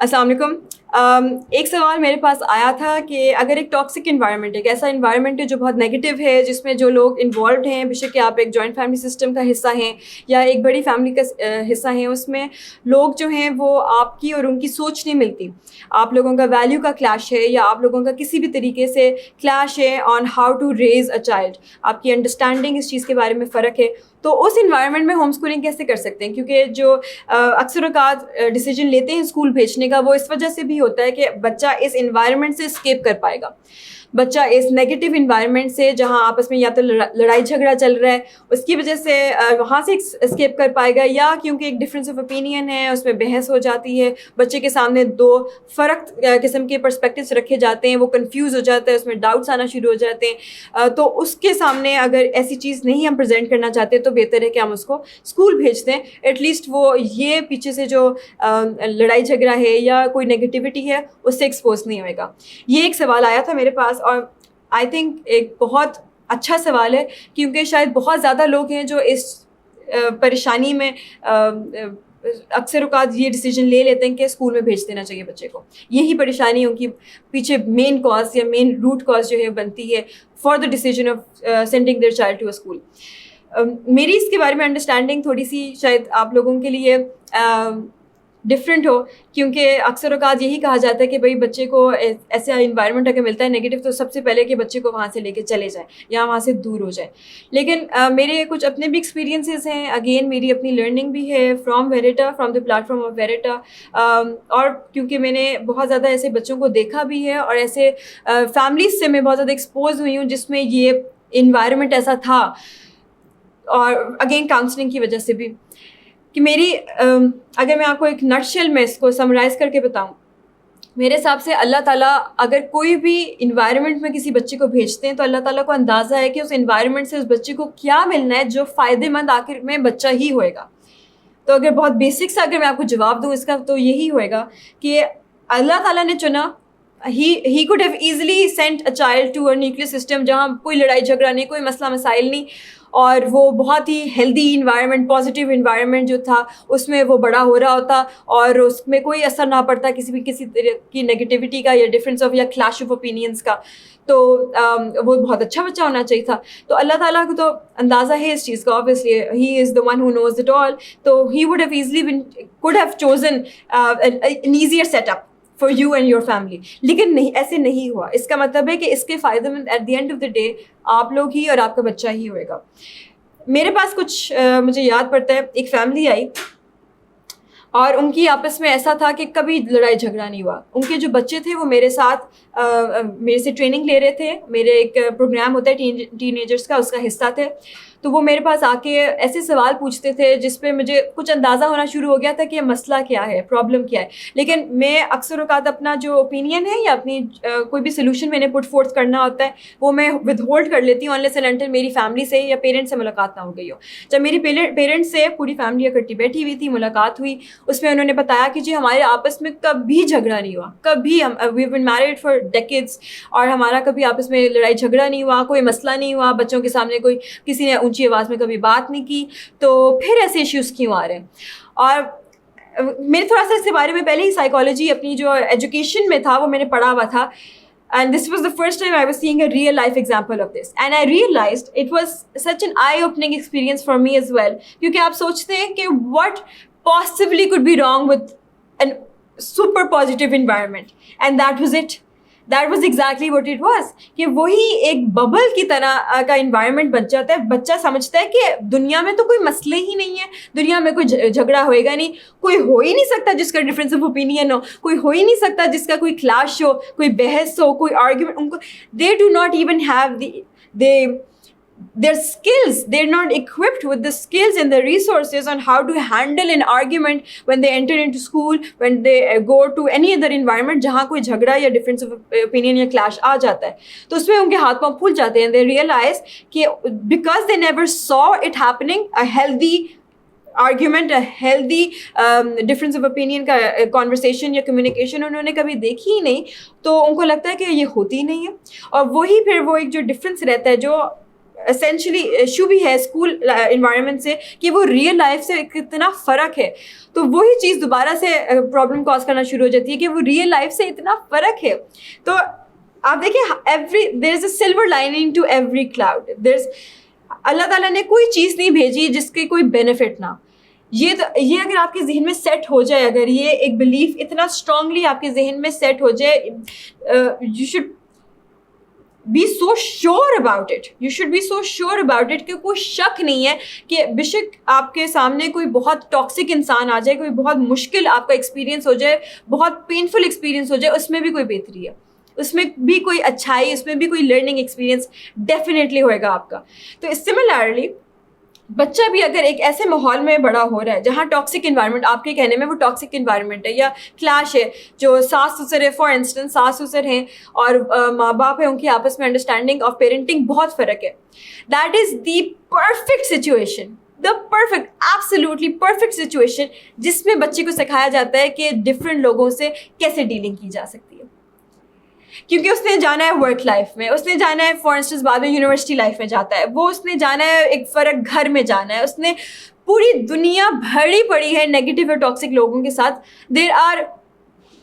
السلام علیکم. ایک سوال میرے پاس آیا تھا کہ اگر ایک ٹاکسک انوائرمنٹ ہے، ایک ایسا انوائرمنٹ ہے جو بہت نیگیٹو ہے، جس میں جو لوگ انوالوڈ ہیں، بے شک کہ آپ ایک جوائنٹ فیملی سسٹم کا حصہ ہیں یا ایک بڑی فیملی کا حصہ ہیں، اس میں لوگ جو ہیں وہ آپ کی اور ان کی سوچ نہیں ملتی، آپ لوگوں کا ویلیو کا کلیش ہے یا آپ لوگوں کا کسی بھی طریقے سے کلیش ہے on how to raise a child, آپ کی انڈرسٹینڈنگ اس چیز کے بارے میں فرق ہے، تو اس انوائرمنٹ میں ہوم اسکولنگ کیسے کر سکتے ہیں؟ کیونکہ جو اکثر اوقات ڈیسیجن لیتے ہیں اسکول بھیجنے کا، وہ اس وجہ سے بھی ہوتا ہے کہ بچہ اس انوائرمنٹ سے اسکیپ کر پائے گا، بچہ اس نیگیٹو انوائرمنٹ سے جہاں آپس میں یا تو لڑائی جھگڑا چل رہا ہے اس کی وجہ سے وہاں سے اسکیپ کر پائے گا، یا کیونکہ ایک ڈفرینس آف اوپینین ہے، اس میں بحث ہو جاتی ہے، بچے کے سامنے دو فرق قسم کے پرسپیکٹوز رکھے جاتے ہیں، وہ کنفیوز ہو جاتا ہے، اس میں ڈاؤٹس آنا شروع ہو جاتے ہیں، تو اس کے سامنے اگر ایسی چیز نہیں ہم پریزنٹ کرنا چاہتے تو بہتر ہے کہ ہم اس کو اسکول بھیج دیں، ایٹ لیسٹ وہ یہ پیچھے سے جو لڑائی جھگڑا ہے یا کوئی نیگیٹیوٹی ہے اس سے ایکسپوز نہیں ہوئے گا. یہ ایک سوال آیا تھا میرے پاس، اور آئی تھنک ایک بہت اچھا سوال ہے، کیونکہ شاید بہت زیادہ لوگ ہیں جو اس پریشانی میں اکثر اوقات یہ ڈیسیجن لے لیتے ہیں کہ اسکول میں بھیج دینا چاہیے بچے کو. یہی پریشانی ان کی پیچھے مین کاز یا مین روٹ کاز جو ہے بنتی ہے for the decision of sending their child to a school. میری اس کے بارے میں انڈرسٹینڈنگ تھوڑی سی شاید آپ لوگوں کے لیے ڈفرینٹ ہو، کیونکہ اکثر اوقات یہی کہا جاتا ہے کہ بھائی بچے کو ایسا انوائرمنٹ اگر ملتا ہے نیگیٹو تو سب سے پہلے کہ بچے کو وہاں سے لے کے چلے جائیں یا وہاں سے دور ہو جائے. لیکن میرے کچھ اپنے بھی ایکسپیرینسز ہیں، اگین میری اپنی لرننگ بھی ہے فرام دا پلیٹفارم آف ویریٹا، اور کیونکہ میں نے بہت زیادہ ایسے بچوں کو دیکھا بھی ہے اور ایسے فیملیز سے میں بہت زیادہ ایکسپوز ہوئی ہوں جس میں یہ انوائرمنٹ ایسا تھا، اور اگین کاؤنسلنگ کی وجہ سے بھی کہ میری اگر میں آپ کو ایک نٹ شیل میں اس کو سمرائز کر کے بتاؤں، میرے حساب سے اللہ تعالیٰ اگر کوئی بھی انوائرمنٹ میں کسی بچے کو بھیجتے ہیں تو اللہ تعالیٰ کو اندازہ ہے کہ اس انوائرمنٹ سے اس بچے کو کیا ملنا ہے جو فائدے مند آخر میں بچہ ہی ہوئے گا. تو اگر بہت بیسک سے اگر میں آپ کو جواب دوں اس کا تو یہی ہوئے گا کہ اللہ تعالیٰ نے چنا، he could have easily sent a child to a nuclear system جہاں کوئی لڑائی جھگڑا نہیں، کوئی مسئلہ مسائل نہیں، اور وہ بہت ہی ہیلدی انوائرمنٹ، پازیٹیو انوائرمنٹ جو تھا اس میں وہ بڑا ہو رہا ہوتا اور اس میں کوئی اثر نہ پڑتا کسی طرح کی نیگیٹیوٹی کا یا ڈفرینس آف یا کلیش آف اوپینینس کا. تو وہ بہت اچھا بچہ ہونا چاہیے تھا. تو اللہ تعالیٰ کو تو اندازہ ہے اس چیز کا، obviously he is the one who knows it all، تو he would have easily could have chosen an easier setup for you and your family. لیکن نہیں، ایسے نہیں ہوا. اس کا مطلب ہے کہ اس کے فائدے مند at the end of the day آپ لوگ ہی اور آپ کا بچہ ہی ہوئے گا. میرے پاس کچھ مجھے یاد پڑتا ہے، ایک فیملی آئی اور ان کی آپس میں ایسا تھا کہ کبھی لڑائی جھگڑا نہیں ہوا. ان کے جو بچے تھے وہ میرے ساتھ میرے سے ٹریننگ لے رہے تھے، میرے ایک پروگرام ہوتا ہے ٹین ایجرس کا، اس کا حصہ تھے. تو وہ میرے پاس آ کے ایسے سوال پوچھتے تھے جس پہ مجھے کچھ اندازہ ہونا شروع ہو گیا تھا کہ یہ مسئلہ کیا ہے، پرابلم کیا ہے. لیکن میں اکثر اوقات اپنا جو اوپینین ہے یا اپنی کوئی بھی سولوشن میں نے پٹ فورتھ کرنا ہوتا ہے وہ میں ود ہولڈ کر لیتی ہوں unless and until میری فیملی سے یا پیرنٹ سے ملاقات نہ ہو گئی ہو. جب میری پیرنٹ سے پوری فیملی اکٹھی بیٹھی ہوئی تھی، ملاقات ہوئی، اس میں انہوں نے بتایا کہ جی ہمارے آپس میں کبھی جھگڑا نہیں ہوا، کبھی ہم وی بین میرڈ فار ڈیکیڈس اور ہمارا کبھی آپس میں لڑائی جھگڑا نہیں ہوا، کوئی مسئلہ نہیں ہوا، بچوں کے سامنے کوئی کسی نے اونچی آواز میں کبھی بات نہیں کی، تو پھر ایسے ایشوز کیوں آ رہے ہیں؟ اور میں نے تھوڑا سا اس کے بارے میں پہلے ہی سائیکالوجی اپنی جو ایجوکیشن میں تھا وہ میں نے پڑھا ہوا تھا. And this was the first time I was seeing a real life example of this. And I realized it was such an eye-opening experience for me as well. کیونکہ آپ سوچتے ہیں کہ what possibly could be wrong with a super positive environment? And that was it. That was exactly what it was. کہ وہی ایک bubble کی طرح کا انوائرمنٹ بن جاتا ہے. بچہ سمجھتا ہے کہ دنیا میں تو کوئی مسئلے ہی نہیں ہے، دنیا میں کوئی جھگڑا ہوئے گا نہیں، کوئی ہو ہی نہیں سکتا جس کا ڈفرینس آف اوپینین ہو، کوئی ہو ہی نہیں سکتا جس کا کوئی کلاش ہو، کوئی بحث ہو، کوئی آرگیومنٹ. ان کو they do not even have their skills, they're not equipped with the skills and the resources on how to handle an argument when they enter into school, when they go to any other environment جہاں کوئی جھگڑا یا difference of opinion یا clash آ جاتا ہے. تو اس میں ان کے ہاتھ پاؤں پھول جاتے ہیں. They realize کہ because they never saw it happening, a healthy argument, a healthy difference of opinion کا conversation یا communication انہوں نے کبھی دیکھی ہی نہیں، تو ان کو لگتا ہے کہ یہ ہوتی ہی نہیں ہے. اور وہی پھر وہ ایک جو difference رہتا ہے جو اسینشلی ایشو بھی ہے اسکول انوائرمنٹ سے کہ وہ ریئل لائف سے کتنا فرق ہے. تو وہی چیز دوبارہ سے پرابلم کاز کرنا شروع ہو جاتی ہے کہ وہ ریئل لائف سے اتنا فرق ہے. تو آپ دیکھیں there is a silver lining to every cloud. اللہ تعالیٰ نے کوئی چیز نہیں بھیجی جس کی کوئی بینیفٹ نہ. یہ اگر آپ کے ذہن میں سیٹ ہو جائے, اگر یہ ایک بلیف اتنا اسٹرانگلی آپ کے ذہن میں سیٹ ہو جائے, you should be so sure about it. You should be so sure about it کہ کوئی شک نہیں ہے کہ بے شک آپ کے سامنے کوئی بہت ٹاکسک انسان آ جائے, کوئی بہت مشکل آپ کا ایکسپیرینس ہو جائے, بہت پینفل ایکسپیرینس ہو جائے, اس میں بھی کوئی بہتری ہے, اس میں بھی کوئی اچھائی, اس میں بھی کوئی لرننگ ایکسپیرینس ڈیفینیٹلی ہوئے گا آپ کا. تو سملرلی بچہ بھی اگر ایک ایسے ماحول میں بڑا ہو رہا ہے جہاں ٹاکسک انوائرمنٹ, آپ کے کہنے میں وہ ٹاکسک انوائرمنٹ ہے یا کلیش ہے, جو ساس سسر ہے, فار انسٹنس ساس سسر ہیں اور ماں باپ ہیں, ان کی آپس میں انڈرسٹینڈنگ آف پیرنٹنگ بہت فرق ہے. That is the perfect situation, the perfect, absolutely perfect situation جس میں بچے کو سکھایا جاتا ہے کہ ڈفرینٹ لوگوں سے کیسے ڈیلنگ کی جا سکتی ہے. کیونکہ اس نے جانا ہے ورک لائف میں, اس نے جانا ہے فار انسٹنس بعد میں یونیورسٹی لائف میں جاتا ہے, وہ اس نے جانا ہے ایک فرق گھر میں جانا ہے, اس نے پوری دنیا بھری پڑی ہے نیگیٹو اور ٹاکسک لوگوں کے ساتھ. There are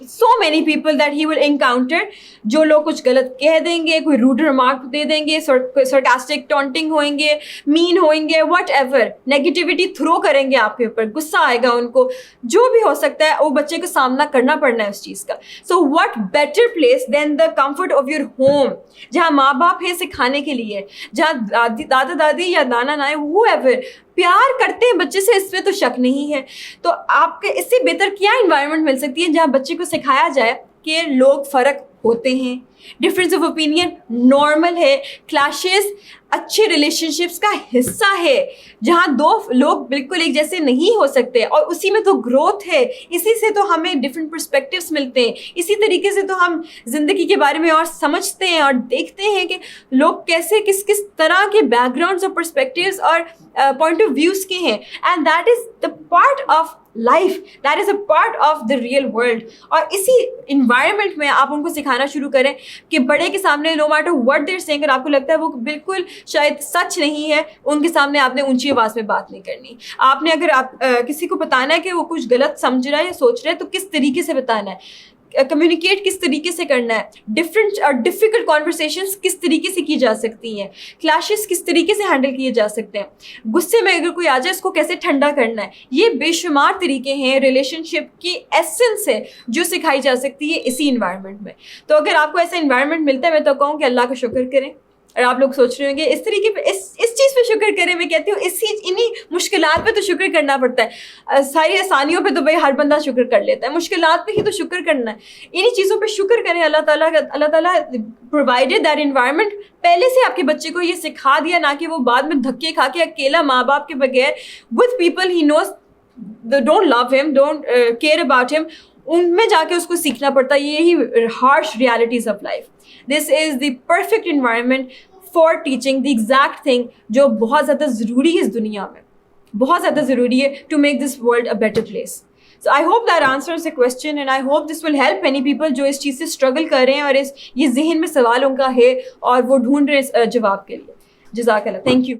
so many people that he will encounter جو لوگ کچھ غلط کہہ دیں گے, کوئی روڈ ریمارک دے دیں گے, سرکاسٹک ٹونٹنگ ہوئیں گے, مین ہوئیں گے, وٹ ایور نیگیٹیوٹی تھرو کریں گے آپ کے اوپر, غصہ آئے گا ان کو, جو بھی ہو سکتا ہے وہ بچے کو سامنا کرنا پڑنا ہے اس چیز کا. So what better place than the comfort of your home, جہاں ماں باپ ہیں سکھانے کے لیے, جہاں دادا دادی یا نانا نائے ہو ایور پیار کرتے ہیں بچے سے, اس میں تو شک نہیں ہے. تو آپ کے اس سے بہتر کیا انوائرمنٹ مل سکتی ہے جہاں بچے کو سکھایا جائے کہ لوگ فرق ہوتے ہیں, ڈفرینس آف اوپینین نارمل ہے, کلیشز اچھے ریلیشن شپس کا حصہ ہے, جہاں دو لوگ بالکل ایک جیسے نہیں ہو سکتے, اور اسی میں تو گروتھ ہے, اسی سے تو ہمیں ڈفرینٹ پرسپیکٹیوس ملتے ہیں, اسی طریقے سے تو ہم زندگی کے بارے میں اور سمجھتے ہیں اور دیکھتے ہیں کہ لوگ کیسے کس طرح کے بیک گراؤنڈس اور پرسپیکٹیوس اور پوائنٹ آف ویوز کے ہیں. And that is the part of life, that is a part of the real world. اور اسی انوائرمنٹ میں آپ ان کو سکھانا شروع کریں کہ بڑے کے سامنے نو میٹر وٹ دیر سینگ, اگر آپ کو لگتا ہے وہ بالکل شاید سچ نہیں ہے, ان کے سامنے آپ نے اونچی آواز میں بات نہیں کرنی. آپ نے اگر آپ کسی کو بتانا ہے کہ وہ کچھ غلط سمجھ رہا ہے یا سوچ رہا ہے تو کس طریقے سے بتانا ہے, کمیونیکیٹ کس طریقے سے کرنا ہے, ڈفرینٹ اور ڈیفیکلٹ کانورسیشنس کس طریقے سے کی جا سکتی ہیں, کلیشز کس طریقے سے ہینڈل کیے جا سکتے ہیں, غصے میں اگر کوئی آ جائے اس کو کیسے ٹھنڈا کرنا ہے. یہ بے شمار طریقے ہیں, ریلیشن شپ کی ایسنس ہے جو سکھائی جا سکتی ہے اسی انوائرمنٹ میں. تو اگر آپ کو ایسا انوائرمنٹ ملتا ہے, میں تو کہوں کہ اللہ کا شکر کریں. اور آپ لوگ سوچ رہے ہوں گے اس طریقے پہ اس چیز پہ شکر کریں, میں کہتی ہوں انہی مشکلات پہ تو شکر کرنا پڑتا ہے. ساری آسانیوں پہ تو بھائی ہر بندہ شکر کر لیتا ہے, مشکلات پہ ہی تو شکر کرنا ہے. انہی چیزوں پہ شکر کریں. اللہ تعالیٰ پرووائڈیڈ دیٹ انوائرمنٹ, پہلے سے آپ کے بچے کو یہ سکھا دیا, نہ کہ وہ بعد میں دھکے کھا کے اکیلا ماں باپ کے بغیر with people he knows don't love him, don't care about him, ان میں جا کے اس کو سیکھنا پڑتا ہے. یہی harsh realities of life. This is the perfect environment for teaching the exact thing جو بہت زیادہ ضروری ہے اس دنیا میں, بہت زیادہ ضروری ہے to make this world a better place. So I hope that answers the question and I hope this will help many people جو اس چیز سے struggle کر رہے ہیں اور یہ ذہن میں سوال ان کا ہے اور وہ ڈھونڈ رہے ہیں جواب کے لیے. جزاک اللہ, thank you.